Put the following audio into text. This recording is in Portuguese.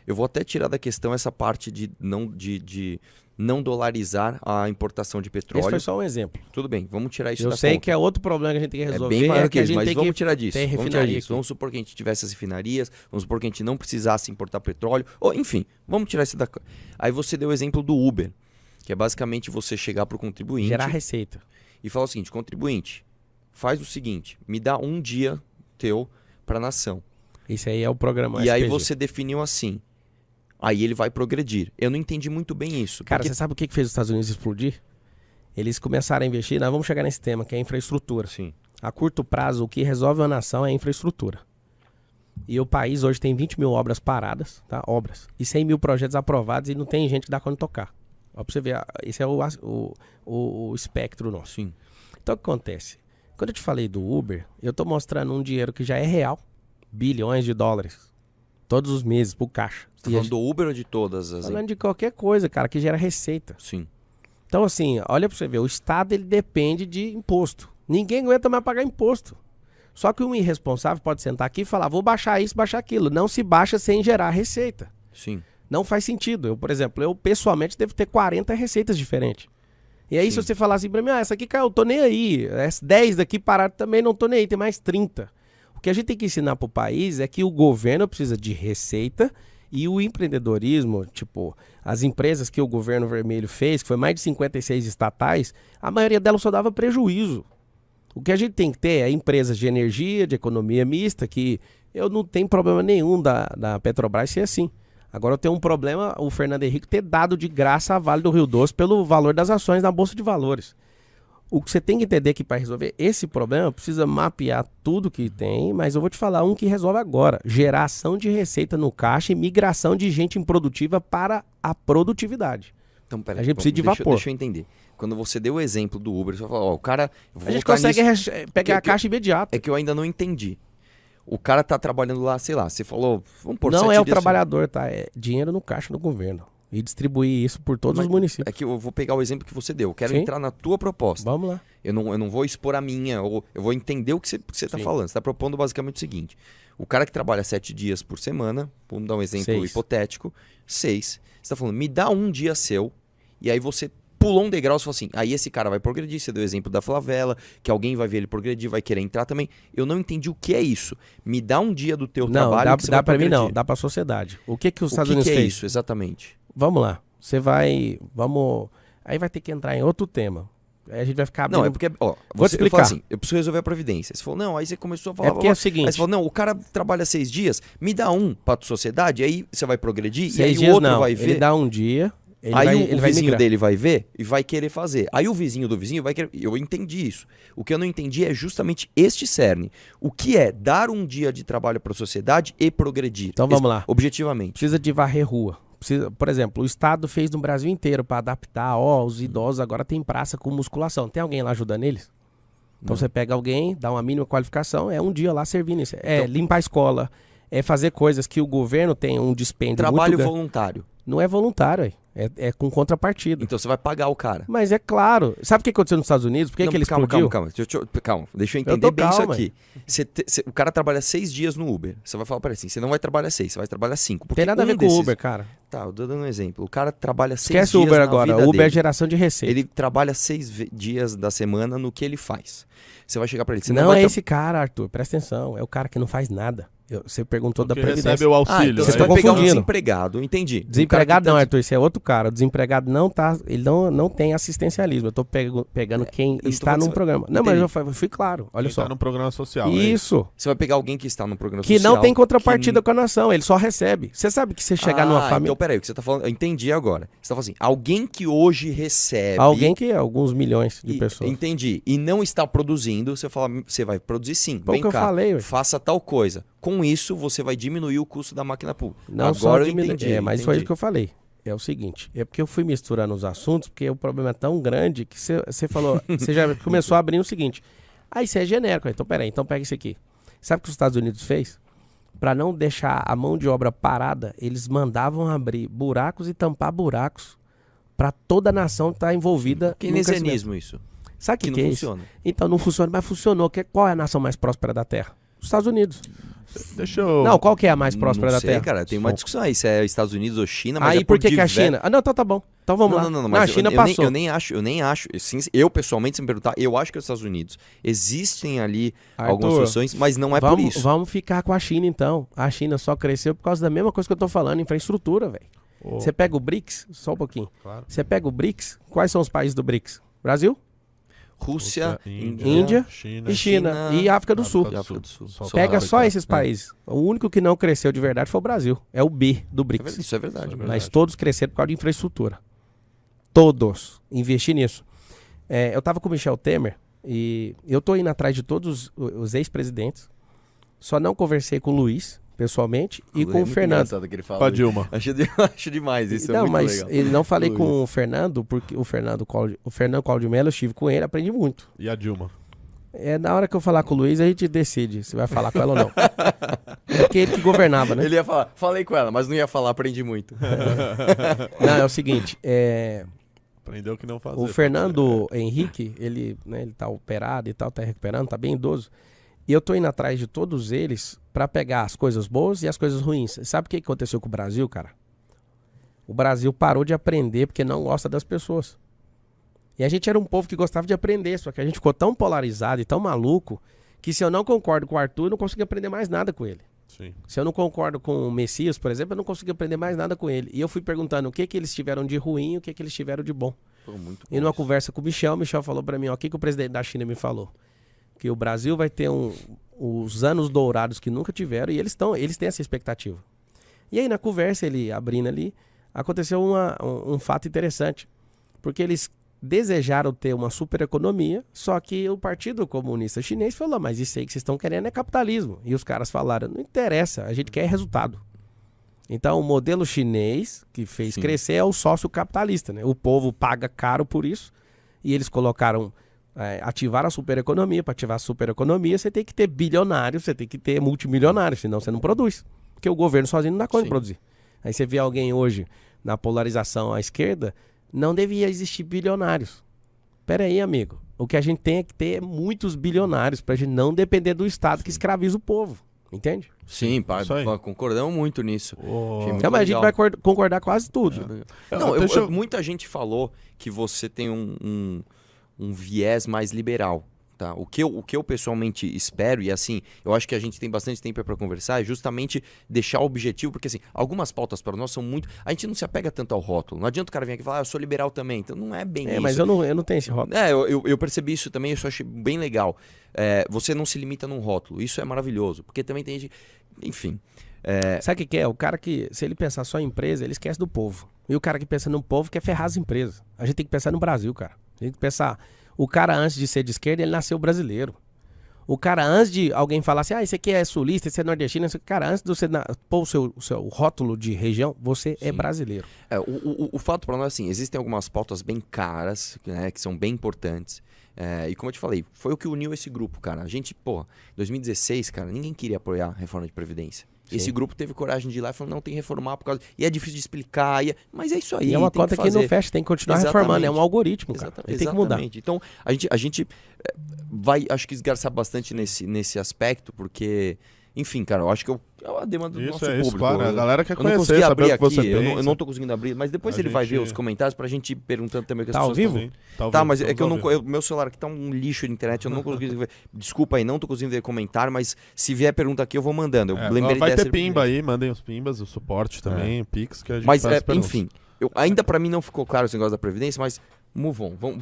Eu vou até tirar da questão essa parte de não dolarizar a importação de petróleo. Esse foi só um exemplo. Tudo bem, vamos tirar isso Eu da sei conta. que é outro problema que a gente tem que resolver. É bem maior que a isso, gente mas tem vamos que tirar disso. ter Vamos tirar refinaria disso. aqui. Vamos supor que a gente tivesse as refinarias, vamos supor que a gente não precisasse importar petróleo, ou enfim, vamos tirar isso da... Aí você deu o exemplo do Uber, que é basicamente você chegar para o contribuinte Gerar receita. e falar o seguinte: contribuinte, faz o seguinte, me dá um dia teu para a nação. Isso aí é o programa E aí SPG. você definiu assim, aí ele vai progredir. Eu não entendi muito bem isso. Cara, porque... você sabe o que fez os Estados Unidos explodir? Eles começaram a investir, nós vamos chegar nesse tema, que é a infraestrutura. Sim. A curto prazo, o que resolve uma nação é a infraestrutura. E o país hoje tem 20 mil obras paradas, tá? Obras. E 100 mil projetos aprovados e não tem gente que dá conta de tocar. Ó, pra você ver, esse é o espectro nosso. Sim. Então o que acontece? Quando eu te falei do Uber, eu tô mostrando um dinheiro que já é real, bilhões de dólares, todos os meses, pro caixa. Você tá falando do Uber ou de todas as... Falando de qualquer coisa, cara, que gera receita. Sim. Então, assim, olha pra você ver, o Estado, ele depende de imposto. Ninguém aguenta mais pagar imposto. Só que um irresponsável pode sentar aqui e falar, vou baixar isso, baixar aquilo. Não se baixa sem gerar receita. Sim. Não faz sentido. Eu, por exemplo, eu pessoalmente devo ter 40 receitas diferentes. E aí, Sim. se você falar assim pra mim, essa aqui caiu, eu tô nem aí. Essas 10 daqui pararam também, não tô nem aí, tem mais 30. O que a gente tem que ensinar pro país é que o governo precisa de receita e o empreendedorismo, tipo, as empresas que o governo vermelho fez, que foi mais de 56 estatais, a maioria delas só dava prejuízo. O que a gente tem que ter é empresas de energia, de economia mista, que eu não tenho problema nenhum da Petrobras ser assim. Agora eu tenho um problema, o Fernando Henrique ter dado de graça a Vale do Rio Doce pelo valor das ações na Bolsa de Valores. O que você tem que entender é que para resolver esse problema, precisa mapear tudo que tem, mas eu vou te falar um que resolve agora. Geração de receita no caixa e migração de gente improdutiva para a produtividade. Então, peraí, A gente precisa de vapor. Deixa eu entender. Quando você deu o exemplo do Uber, você falou, ó, o cara... A gente consegue pegar a caixa imediato. É que eu ainda não entendi. O cara tá trabalhando lá, sei lá, você falou... Vamos por Não é o trabalhador, tá? É dinheiro no caixa do governo. E distribuir isso por todos os municípios. É que eu vou pegar o exemplo que você deu. Eu quero Sim. entrar na tua proposta. Vamos lá. Eu não vou expor a minha, ou eu vou entender o que você está falando. Você está propondo basicamente o seguinte: o cara que trabalha 7 dias por semana, vamos dar um exemplo 6. hipotético, 6, você está falando, me dá um dia seu, e aí você pulou um degrau e falou assim, aí esse cara vai progredir. Você deu o exemplo da favela, que alguém vai ver ele progredir, vai querer entrar também. Eu não entendi o que é isso. Me dá um dia do teu trabalho Não, que você dá vai para mim progredir. não, dá para a sociedade. O que os O Estados que Unidos é fez? isso, exatamente? Vamos lá. Você vai, aí vai ter que entrar em outro tema. Aí a gente vai ficar abrindo... Não, é porque, ó, Vou te eu falo explicar. assim, eu preciso resolver a previdência. Você falou, não, aí você começou a falar... É porque é o seguinte... Aí você falou, não, o cara trabalha 6 dias, me dá um pra tua sociedade, aí você vai progredir, 6 e aí dias o outro não, vai ver... ele dá um dia, ele aí vai, o ele vai vizinho migrar. dele vai ver e vai querer fazer. Aí o vizinho do vizinho vai querer... Eu entendi isso. O que eu não entendi é justamente este cerne. O que é dar um dia de trabalho pra sociedade e progredir. Então vamos lá. Objetivamente. Precisa de varrer rua. Por exemplo, o Estado fez no Brasil inteiro para adaptar, os idosos agora tem praça com musculação. Tem alguém lá ajudando eles? Então Não. você pega alguém, dá uma mínima qualificação, é um dia lá servindo isso. É Então- limpar a escola, é fazer coisas que o governo tem um dispêndio Trabalho muito grande. voluntário. Não é voluntário, aí. É com contrapartida. Então você vai pagar o cara. Mas é claro. Sabe o que aconteceu nos Estados Unidos? Por que, Não, que ele calma, explodiu? calma. Deixa eu Eu entender tô bem isso calma. aqui. O cara trabalha 6 dias no Uber. Você vai falar para assim, você não vai trabalhar 6, você vai trabalhar 5. Tem nada a ver com o Uber, cara. Tá, eu tô dando um exemplo. O cara trabalha 6 Esquece dias o Uber na agora. vida O Uber é dele. geração de receita. Ele trabalha 6 dias da semana no que ele faz. Você vai chegar para ele. Você Não vai é tra- esse cara, Arthur. Presta atenção. É o cara que não faz nada. Você perguntou da Que Previdência. recebe o auxílio. então Você você tá vai pegar um confundindo. desempregado, entendi. Desempregado Um não, cara que Arthur, esse é outro cara. O desempregado não tá, ele não tem assistencialismo. Eu tô pegando quem não tô está falando num que você- programa. Não, mas Entendi. eu fui claro. Olha Quem só. tá no programa social. é Isso. Você vai pegar alguém que está no programa Que social. não tem contrapartida com a nação, ele só recebe. Você sabe que você chegar numa família. Então peraí, o que você tá falando, eu entendi agora. Você tá falando assim, alguém que hoje recebe... Alguém que é alguns milhões de pessoas. Entendi. E não está produzindo, você fala, você vai produzir sim. Foi o Vem que eu cá, falei, ué. faça tal coisa. Com isso, você vai diminuir o custo da máquina pública. Não só Agora eu diminui- entendi. mas foi entendi. isso que eu falei. É o seguinte, é porque eu fui misturando os assuntos, porque o problema é tão grande que você falou, você já começou a abrir o seguinte. Ah, isso é genérico. Então peraí, então pega isso aqui. Sabe o que os Estados Unidos fez? Para não deixar a mão de obra parada, eles mandavam abrir buracos e tampar buracos para toda a nação estar envolvida no crescimento. Keynesianismo isso. Sabe o Que que não é isso? funciona. Então não funciona, mas funcionou. Qual é a nação mais próspera da Terra? Os Estados Unidos. Deixa eu... Não, qual que é a mais próspera Não da sei, Terra? cara, tem uma discussão aí, se é Estados Unidos ou China, mas Aí é por que a diver- China? Ah, não, então tá bom. Então vamos lá. Não, a mas China eu passou. nem acho. Eu pessoalmente, se me perguntar, eu acho que é os Estados Unidos. Existem ali algumas Arthur, soluções, mas não é por isso. Vamos ficar com a China, então. A China só cresceu por causa da mesma coisa que eu tô falando, infraestrutura, velho. Ô, Você pega o BRICS, só um pouquinho. claro. Você pega o BRICS, quais são os países do BRICS? Brasil Rússia, Índia China. e China. E África do Sul. e África do Sul. Só Pega África. só esses países. O único que não cresceu de verdade foi o Brasil. É o B do BRICS. Isso é verdade. Mas todos cresceram por causa de infraestrutura. Todos. Investir nisso. Eu tava com o Michel Temer e eu tô indo atrás de todos os ex-presidentes. Só não conversei com o Luiz, pessoalmente, e com o Fernando. Com a Dilma. Acho demais, isso é Não, muito mas legal. ele não falei Luiz. com o Fernando, porque o Fernando Cláudio Mello, eu estive com ele, aprendi muito. E a Dilma? Na hora que eu falar com o Luiz, a gente decide se vai falar com ela ou não. Porque ele que governava, né? Ele ia falar, falei com ela, mas não ia falar, aprendi muito. Não, é o seguinte, Aprendeu que não fazer. o Fernando Henrique, ele tá operado e tal, tá recuperando, tá bem idoso. E eu tô indo atrás de todos eles pra pegar as coisas boas e as coisas ruins. Sabe o que aconteceu com o Brasil, cara? O Brasil parou de aprender porque não gosta das pessoas. E a gente era um povo que gostava de aprender, só que a gente ficou tão polarizado e tão maluco que se eu não concordo com o Arthur, eu não consigo aprender mais nada com ele. Sim. Se eu não concordo com o Messias, por exemplo, eu não consigo aprender mais nada com ele. E eu fui perguntando o que eles tiveram de ruim e o que eles tiveram de bom. Pô, muito E numa conversa com o Michel falou pra mim, ó, o que o presidente da China me falou? Que o Brasil vai ter os anos dourados que nunca tiveram e eles têm essa expectativa. E aí na conversa, ele abrindo ali, aconteceu um fato interessante. Porque eles desejaram ter uma super economia, só que o Partido Comunista Chinês falou, mas isso aí que vocês estão querendo é capitalismo. E os caras falaram, não interessa, a gente quer resultado. Então o modelo chinês que fez crescer é o sócio capitalista, né? O povo paga caro por isso e eles colocaram, ativar a supereconomia. Para ativar a supereconomia você tem que ter bilionários, você tem que ter multimilionários, senão você não produz. Porque o governo sozinho não dá conta de produzir. Aí você vê alguém hoje na polarização à esquerda, não devia existir bilionários. Pera aí, amigo. O que a gente tem é que ter muitos bilionários pra gente não depender do Estado que escraviza o povo. Entende? Sim, Isso aí. concordamos muito nisso. Achei muito Não, mas a gente legal. vai concordar quase tudo. Não, Deixa eu- muita gente falou que você tem um viés mais liberal. Tá? O que eu pessoalmente espero, e assim, eu acho que a gente tem bastante tempo para conversar, é justamente deixar o objetivo, porque assim, algumas pautas para nós são muito. A gente não se apega tanto ao rótulo. Não adianta o cara vir aqui e falar, eu sou liberal também. Então não é bem isso. Mas eu não tenho esse rótulo. Eu percebi isso também, isso eu achei bem legal. Você não se limita num rótulo, isso é maravilhoso. Porque também tem gente. Enfim. Sabe o que é? O cara que, se ele pensar só em empresa, ele esquece do povo. E o cara que pensa no povo quer ferrar as empresas. A gente tem que pensar no Brasil, cara. A gente tem que pensar. O cara, antes de ser de esquerda, ele nasceu brasileiro. O cara, antes de alguém falar assim, esse aqui é sulista, esse é nordestino, cara, antes de você pôr o seu rótulo de região, você é brasileiro. O fato para nós, assim, existem algumas pautas bem caras, né, que são bem importantes. E como eu te falei, foi o que uniu esse grupo, cara. A gente, em 2016, cara, ninguém queria apoiar a reforma de Previdência. Sim. Esse grupo teve coragem de ir lá e falou, não, tem que reformar por causa... E é difícil de explicar, mas é isso aí. E é uma tem conta que não fecha, tem que continuar reformando, é um algoritmo, cara. Ele tem que mudar. Então, a gente vai, acho que esgarçar bastante nesse aspecto, porque... Enfim, cara, eu acho que é a demanda do nosso público. Claro, a galera quer Eu não conhecer, consegui saber abrir o que você aqui, pensa. eu não tô conseguindo abrir, mas depois ele vai ver os comentários pra gente ir perguntando também o que as Tá ao pessoas vivo? estão... Tá, mas é que eu não... Meu celular aqui tá um lixo de internet, eu não consegui ver. Desculpa aí, não tô conseguindo ver comentário, mas se vier pergunta aqui eu vou mandando. Eu lembrei vai dessa ter pimba aí, mandem os pimbas, o suporte também, o Pix, que a gente Mas, faz as perguntas. enfim, ainda pra mim não ficou claro esse negócio da Previdência, mas move on. Vamos